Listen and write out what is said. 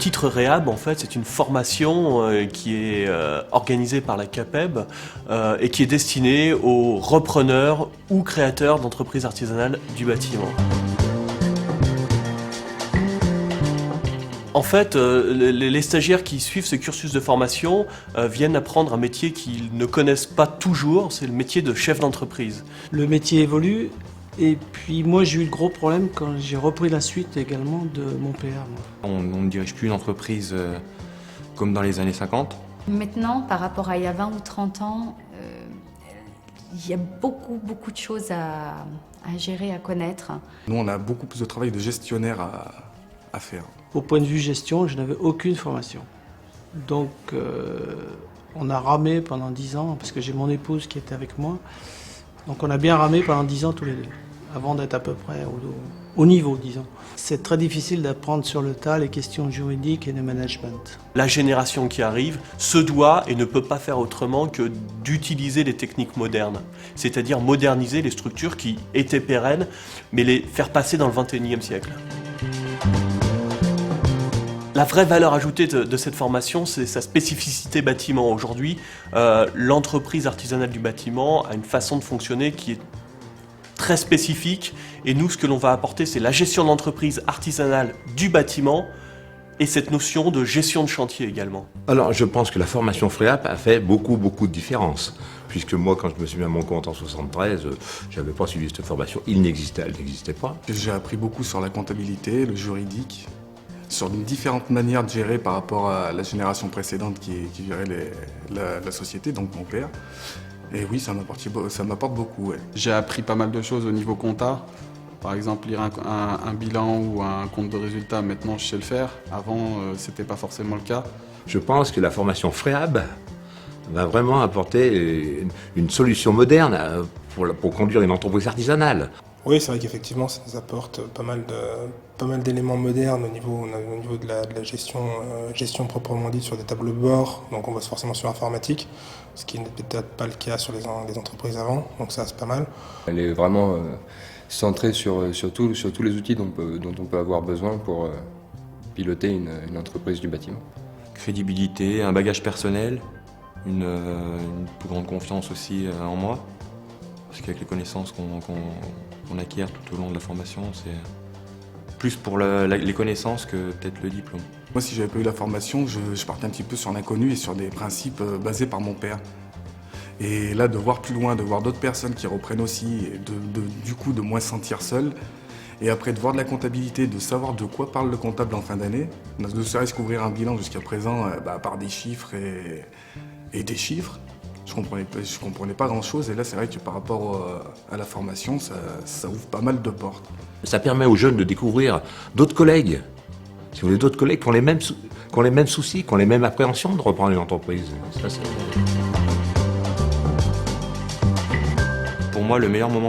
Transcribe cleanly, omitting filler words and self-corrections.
titre Réhab, en fait, c'est une formation qui est organisée par la CAPEB et qui est destinée aux repreneurs ou créateurs d'entreprises artisanales du bâtiment. En fait, les stagiaires qui suivent ce cursus de formation viennent apprendre un métier qu'ils ne connaissent pas toujours, c'est le métier de chef d'entreprise. Le métier évolue et puis moi j'ai eu le gros problème quand j'ai repris la suite également de mon PR. On ne dirige plus une entreprise comme dans les années 50. Maintenant, par rapport à il y a 20 ou 30 ans, il y a beaucoup de choses à gérer, à connaître. Nous, on a beaucoup plus de travail de gestionnaire à faire. Au point de vue gestion, je n'avais aucune formation. Donc on a ramé pendant 10 ans, parce que j'ai mon épouse qui était avec moi. Donc on a bien ramé pendant 10 ans tous les deux, avant d'être à peu près au niveau, disons. C'est très difficile d'apprendre sur le tas les questions juridiques et de management. La génération qui arrive se doit et ne peut pas faire autrement que d'utiliser les techniques modernes, c'est-à-dire moderniser les structures qui étaient pérennes, mais les faire passer dans le XXIe siècle. La vraie valeur ajoutée de cette formation, c'est sa spécificité bâtiment. Aujourd'hui, l'entreprise artisanale du bâtiment a une façon de fonctionner qui est très spécifique. Et nous, ce que l'on va apporter, c'est la gestion d'entreprise artisanale du bâtiment et cette notion de gestion de chantier également. Alors, je pense que la formation FREAP a fait beaucoup de différences. Puisque moi, quand je me suis mis à mon compte en 73, je n'avais pas suivi cette formation. Elle n'existait pas. J'ai appris beaucoup sur la comptabilité, le juridique, sur différentes manières de gérer par rapport à la génération précédente qui gérait la société, donc mon père. Et oui, ça m'apporte beaucoup. Ouais. J'ai appris pas mal de choses au niveau compta. Par exemple, lire un bilan ou un compte de résultat, maintenant je sais le faire. Avant, c'était pas forcément le cas. Je pense que la formation FREAB va vraiment apporter une solution moderne pour conduire une entreprise artisanale. Oui, c'est vrai qu'effectivement, ça nous apporte pas mal d'éléments modernes au niveau de la gestion proprement dite sur des tableaux de bord. Donc on bosse forcément sur l'informatique, ce qui n'est peut-être pas le cas sur les entreprises avant, donc ça c'est pas mal. Elle est vraiment centrée sur tous les outils dont on peut avoir besoin pour piloter une entreprise du bâtiment. Crédibilité, un bagage personnel, une plus grande confiance aussi en moi. Parce qu'avec les connaissances qu'on acquiert tout au long de la formation, c'est plus pour les connaissances que peut-être le diplôme. Moi, si j'avais pas eu la formation, je partais un petit peu sur l'inconnu et sur des principes basés par mon père. Et là, de voir plus loin, de voir d'autres personnes qui reprennent aussi, et du coup de moins se sentir seul. Et après, de voir de la comptabilité, de savoir de quoi parle le comptable en fin d'année, ne serait-ce qu'ouvrir un bilan jusqu'à présent par des chiffres et des chiffres. Je comprenais pas grand-chose et là c'est vrai que par rapport à la formation, ça ouvre pas mal de portes. Ça permet aux jeunes de découvrir d'autres collègues, si vous voulez, d'autres collègues qui ont les mêmes soucis, qui ont les mêmes appréhensions de reprendre une entreprise. Pour moi, le meilleur moment